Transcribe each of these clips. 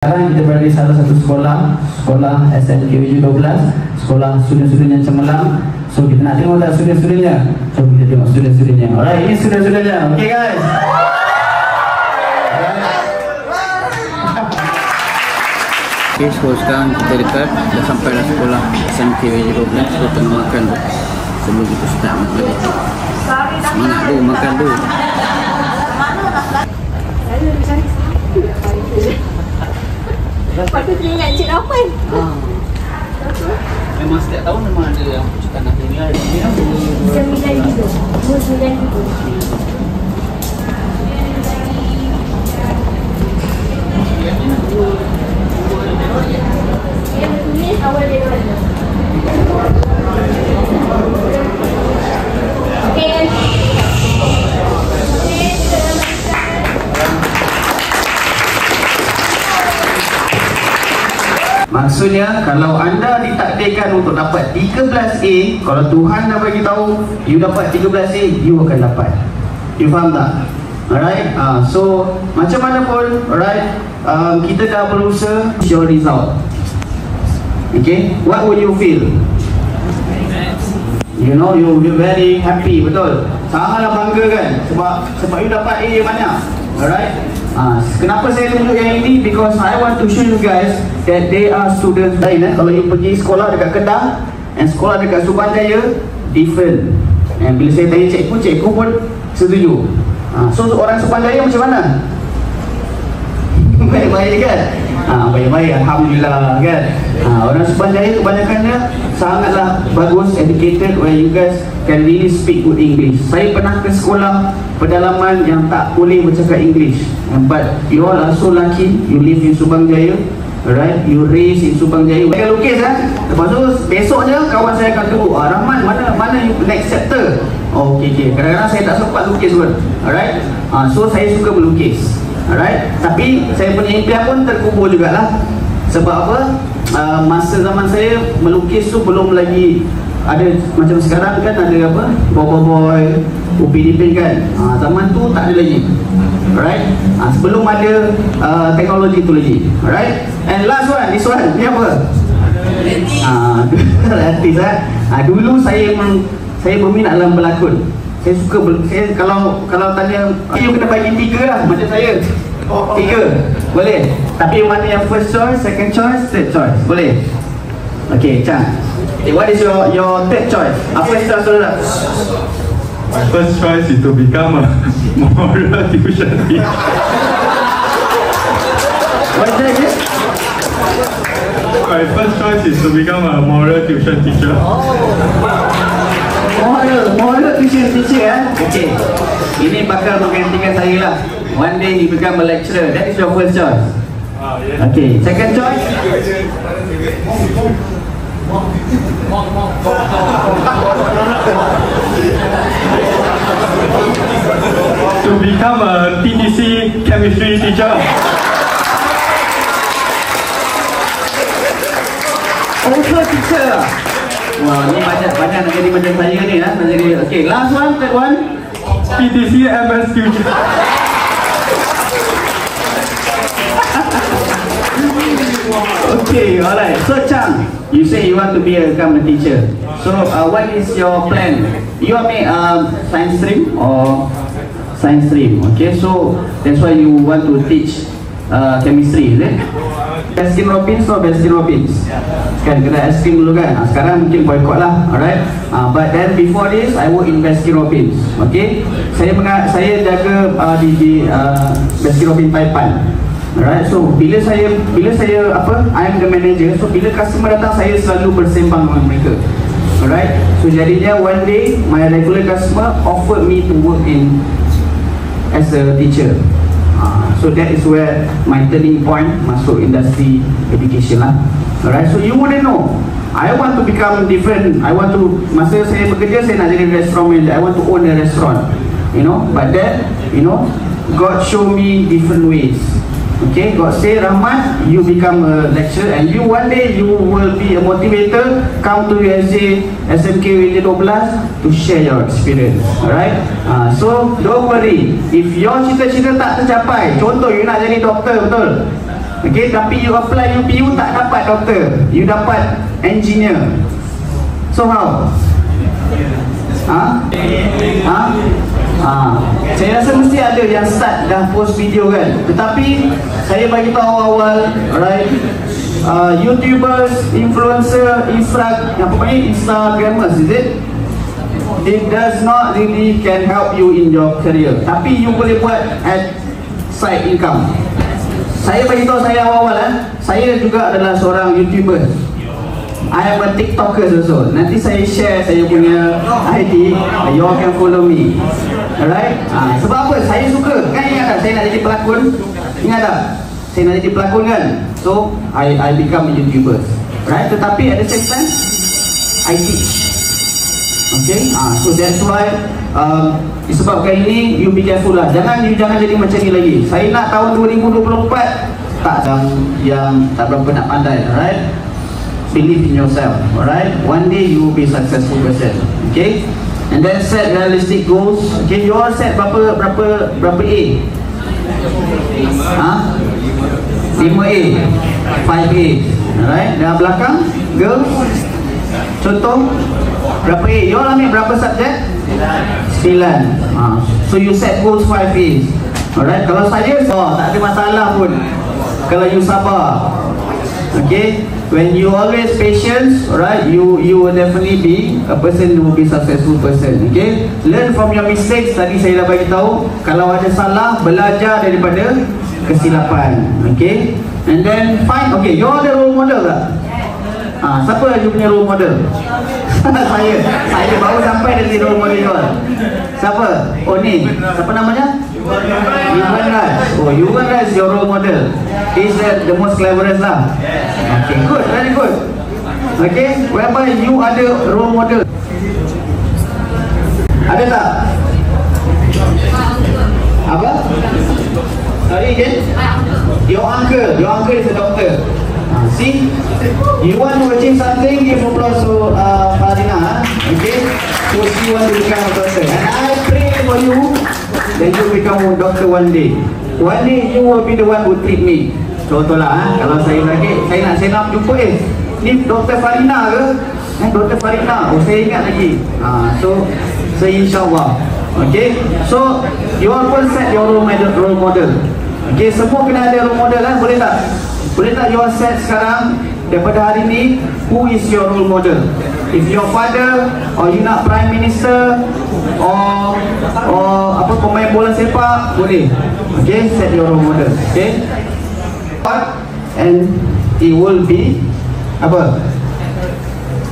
Sekarang kita berada di salah satu sekolah SMK 12, sekolah student-student yang cemerlang. So kita nak tengok tak student-studentnya? So kita tengok student-studentnya. Alright, ini student-studentnya. Okay guys? Okay, so sekarang kita dekat dah sampai dah sekolah SMK 12. So tengah makan tu sebelum kita start makan ni. Semangat tu makan tu. Lepas tu teringat Encik Raffan. Memang setiap tahun memang ada yang pucukan akhir ni kan? Sembilan gitu. Sembilan gitu. Yang tulis awal dia mana? Okay. Maksudnya kalau anda ditakdirkan untuk dapat 13A, kalau Tuhan dah bagi tahu you dapat 13A, you akan dapat. You faham tak? Alright, so macam mana pun, alright, kita dah berusaha your result. Okay, what will you feel? You know, you very happy, betul? Sangatlah bangga kan? Sebab you dapat A banyak. Alright. Kenapa saya tunjuk yang ini? Because I want to show you guys that they are students lain. Kalau you pergi sekolah dekat Kedah dan sekolah dekat Subanjaya, different. And bila saya tanya cikgu pun setuju. So orang Subanjaya macam mana? Baik-baik kan? Baik-baik, Alhamdulillah kan? Orang Subanjaya kebanyakannya sangatlah bagus, educated, where you guys can really speak good English. Saya pernah ke sekolah pedalaman yang tak boleh bercakap English, but you all are so lucky, you live in Subang Jaya, right? You raised in Subang Jaya. Saya lukis lepas tu besoknya kawan saya akan tunggu, Rahman mana you next chapter? Okay. Kadang-kadang saya tak sempat lukis pun. Alright. So saya suka melukis. Alright. Tapi saya punya impian pun terkubur jugalah. Sebab apa? Masa zaman saya melukis tu belum lagi ada macam sekarang kan, ada apa? Boy, Upin Ipin kan. Zaman tu tak ada lagi. Alright. Sebelum ada teknologi tu lagi. Alright. And last one, this one, ni apa? Artis dulu saya berminat dalam berlakon. Saya suka kalau tanya, you kena bagi 3 lah macam saya. 3 boleh. Tapi mana yang first choice, second choice, third choice? Boleh. Okay, Chan. What is your third choice? First choice saudara. My first choice is to become a moral tuition teacher. What's that again? My first choice is to become a moral tuition teacher. Moral tuition teacher Okay. Ini bakal menggantikan saya lah. One day he become a lecturer. That is your first choice. Yeah. Okay. Second choice? To become a TTC chemistry teacher. Also teacher. Wah, ni banyak nak jadi macam saya ni lah. Okay, last one, third one. TTC MS teacher. Okay, alright. So Chang, you say you want to become a teacher. So what is your plan? You are science stream or science stream? Okay, so that's why you want to teach chemistry, is it? Baskin Robbins or Baskin Robbins? Kan kena es krim dulu kan. Sekarang mungkin boycott lah, alright. But then before this, I work in Baskin Robbins. Okay, saya jaga di Baskin Robbins Taipan. Alright, so bila saya I am the manager. So bila customer datang, saya selalu bersembang dengan mereka. Alright, so jadinya one day my regular customer offered me to work in as a teacher. So that is where my turning point masuk industri education lah. Alright, so you wouldn't know. I want to become different. I want to, masa saya bekerja, saya nak jadi restaurant manager. I want to own a restaurant, you know. But that, you know, God show me different ways. Okay, God say, Rahman, you become a lecturer and you one day you will be a motivator. Come to USJ SMK 12 to share your experience. Alright, so don't worry. If your cita-cita tak tercapai, contoh you nak jadi doktor, betul? Okay, tapi you apply UPU tak dapat doktor, you dapat engineer. So how? Saya rasa mesti ada yang start dah post video kan. Tetapi saya bagi tahu awal, right? YouTubers, influencer, Instagrammers, is it? It does not really can help you in your career. Tapi you boleh buat at side income. Saya bagi tahu saya awal-awal saya juga adalah seorang YouTuber. I am a TikToker also. Nanti saya share saya punya ID, you all can follow me. Alright? Sebab apa? Saya suka. Kan ingat tak saya nak jadi pelakon? Ingat tak? Saya nak jadi pelakon kan? So, I become a YouTuber. Right? Tetapi at the same time, I teach. Okay? So that's why disebabkan ini, you be careful lah. Jangan jadi macam ni lagi. Saya nak tahun 2024 tak yang tak berapa nak pandai. Alright? Believe in yourself. Alright? One day you will be successful person. Okay? And then set realistic goals. Okay, you all set berapa A? 5A, 5A. Alright, dan belakang girls. Contoh berapa A? You all ambil berapa subjek? 9. So you set goals 5A. Alright, kalau saya tak ada masalah pun kalau you sabar. Okay, when you always patience, right, you will definitely be a person who will be successful person. Okay, learn from your mistakes. Tadi saya dah bagi tahu, kalau ada salah, belajar daripada kesilapan. Okay, and then find. Okay, you ada role model tak? Siapa you punya role model? saya baru sampai dari role model you all. Siapa? Oh ni, siapa namanya? Yuvan Raj. Oh, Yuvan Raj is your role model. He's the most cleverest lah. Okay, good, very good. Okay, whereby you ada role model. Ada tak? Apa? Sorry again? Your uncle is a doctor. See, you want to achieve something, give applause to Farina. Okay, so she want to become a doctor, and I pray for you that you become a doctor one day. One day you will be the one who treat me. Contohlah, kalau saya lagi, saya nak jumpa ni Dr. Farina ke? Dr. Farina, saya ingat lagi. So insyaAllah. Okay, so you all pun set your role model. Okay, semua kena ada role model lah, boleh tak? Boleh tak you all set sekarang, daripada hari ni, who is your role model? If your father, or you nak prime minister, or apa pemain bola sepak, boleh. Okay, set your role model. Okay, and it will be apa?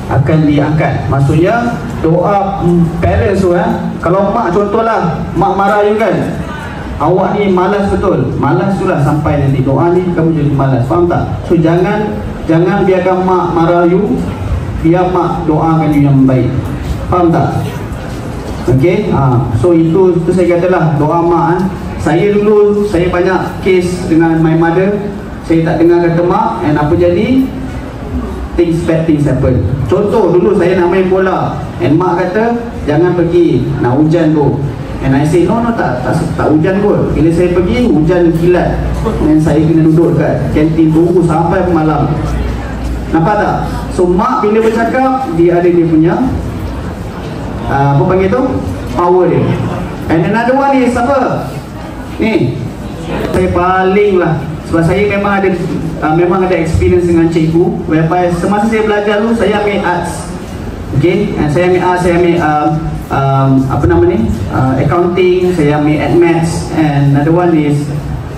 Akan diangkat. Maksudnya doa parents tu kalau mak contohlah, mak marah you kan, awak ni malas betul, malas tu lah sampai nanti doa ni kamu jadi malas, faham tak? So jangan biarkan mak marah you, biar mak doakan you yang baik, faham tak? Okay, so itu saya katalah doa mak. Saya dulu, saya banyak case dengan my mother, saya tak dengar kata mak, and apa jadi? Bad things happen. Contoh dulu saya nak main bola, and mak kata jangan pergi, nak hujan tu, and I say no tak hujan pun. Bila saya pergi hujan kilat, dan saya kena duduk kat kantin tunggu sampai malam. Nampak tak? So mak bila bercakap, dia ada dia punya apa panggil tu, power dia. And another one is apa? Ni saya paling lah, sebab saya memang ada experience dengan cikgu, whereby semasa saya belajar dulu saya ambil arts. Okay, and saya ambil arts, saya ambil apa nama ni, accounting, saya ambil maths, and another one is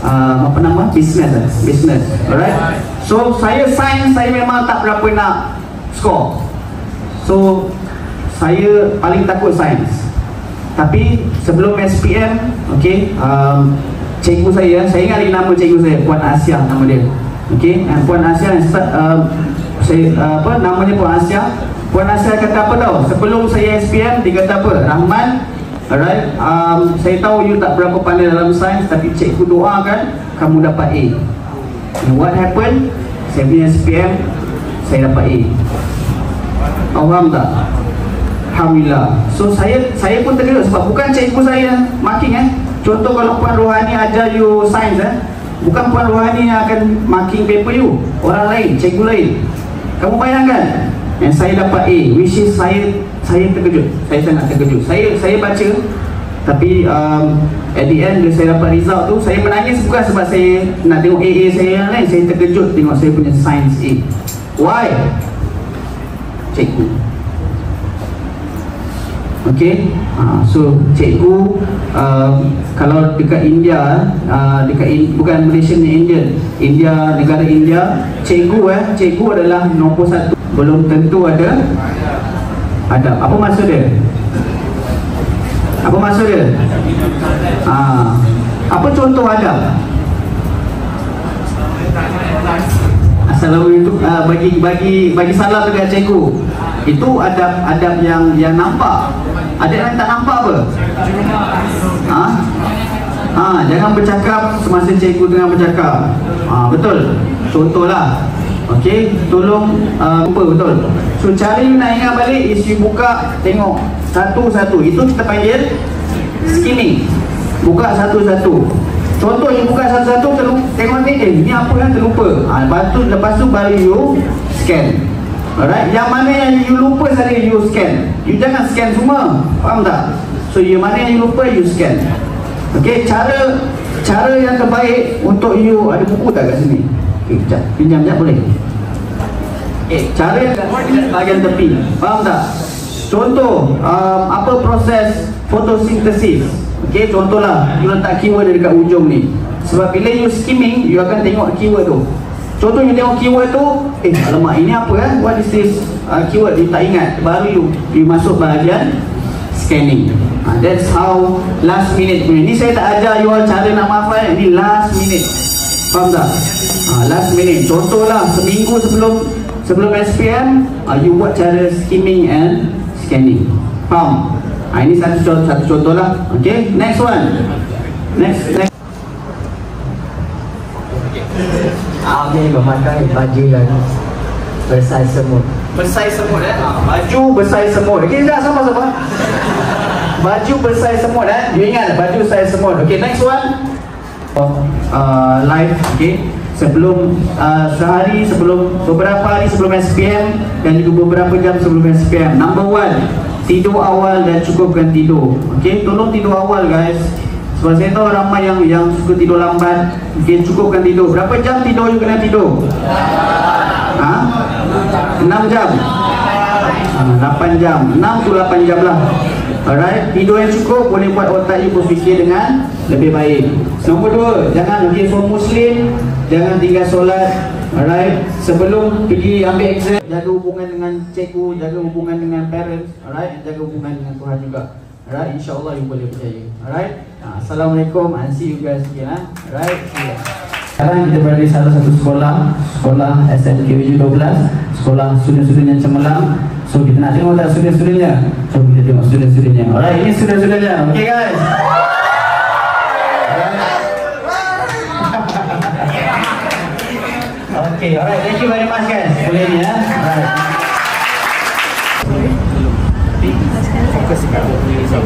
apa nama, business. Alright, so saya science, saya memang tak berapa nak score, so saya paling takut science. Tapi sebelum SPM, okay, cikgu saya ingat lagi nama cikgu saya, Puan Asia nama dia. Okay, Puan Asia namanya Puan Asia. Puan Asia kata apa tau, sebelum saya SPM, dia kata apa, Rahman, alright, saya tahu you tak berapa pandai dalam sains, tapi cikgu doakan kamu dapat A. And what happened? Saya punya SPM, saya dapat A. Faham tak? Alhamdulillah. So saya pun terkejut sebab bukan cikgu saya marking. Contoh kalau Puan Rohani ajar you sains, Bukan Puan Rohani yang akan marking paper you, orang lain, cikgu lain. Kamu bayangkan, yang saya dapat A, which is saya terkejut. Saya sangat terkejut. Saya baca, tapi at the end bila saya dapat result tu, saya menangis bukan sebab saya nak tengok AA saya yang lain. Saya terkejut tengok saya punya science A. Why? Cikgu. Okay, so cikgu kalau dekat India, bukan Malaysia ni, India, negara India, cikgu adalah nombor 1. Belum tentu ada adab. Apa maksud dia? Apa maksud dia? Apa contoh adab? Assalamualaikum, bagi salam dekat cikgu. Itu adab yang nampak. Ada yang tak nampak apa? Jangan bercakap semasa cikgu tengah bercakap. Betul. Contohlah. Okey, tolong lupa betul. So cara you nak ingat balik is you buka, tengok satu-satu. Itu kita panggil skimming. Buka satu-satu. Contoh you buka satu-satu, tengok ni, ni apa yang terlupa. Lepas tu baru you scan. Alright, yang mana yang you lupa saja you scan. You jangan scan semua. Faham tak? So yang mana yang you lupa you scan. Okey, cara yang terbaik untuk you, ada buku tak kat sini? Okay, kejap, pinjam boleh? Cara yang kat bahagian tepi. Faham tak? Contoh, apa proses fotosintesis. Okey, contohlah you letak keyword dekat ujung ni. Sebab bila you skimming, you akan tengok keyword tu. Contoh you tengok keyword tu, alamak ini apa kan? What is this keyword? You tak ingat. Baru you masuk bahagian scanning. That's how last minute punya. Ni saya tak ajar you all cara nak menghafal. Ni last minute. Faham tak? Last minute. Contohlah seminggu sebelum SPM, you buat cara skimming and scanning. Faham? Ini satu contoh lah. Okay, next one. Next. Kami memakai baju yang bersaiz semut. Bersaiz semut baju bersaiz semut. Okey, dah sama-sama. Baju bersaiz semut You ingat baju bersaiz semut. Okey, next one. Live, okey. Sehari sebelum, beberapa hari sebelum SPM dan juga beberapa jam sebelum SPM. Number 1, tidur awal dan cukupkan tidur. Okey, tolong tidur awal guys. Sebab saya tahu ramai yang suka tidur lambat. Okay, cukupkan tidur. Berapa jam tidur you kena tidur? 6 jam? 8 jam. 6 to 8 jam lah. Alright, tidur yang cukup boleh buat otak you berfikir dengan lebih baik. Nombor 2, jangan for Muslim, jangan tinggal solat. Alright, sebelum pergi ambil exam, jaga hubungan dengan cikgu, jaga hubungan dengan parents. Alright, jaga hubungan dengan Tuhan juga. Alright, insyaAllah you boleh percaya. Alright, Assalamualaikum and see you guys again. Alright, see you. Sekarang kita berada di salah satu sekolah SMK 12, sekolah student-student yang cemerlang. So kita nak tengok tak student-studentnya. So kita tengok student-studentnya. Alright, ini student-studentnya. Okay guys. Okay, alright, thank you very much guys. Boleh ni ya. Alright. Fokus dekat result.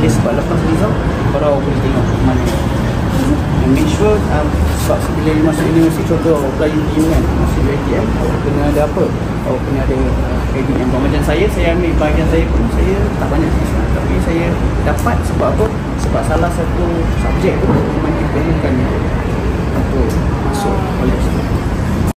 Okay, sebab lepas result baru boleh tengok mana. And make sure sebab bila you masuk universiti, contoh apply UTM kan, masuk UTM kena ada apa? Kena ada credit yang macam saya ambil bahagian saya pun saya tak banyak sisa, tapi saya dapat sebab apa? Sebab salah satu subjek tu memang diperlukan untuk masuk college.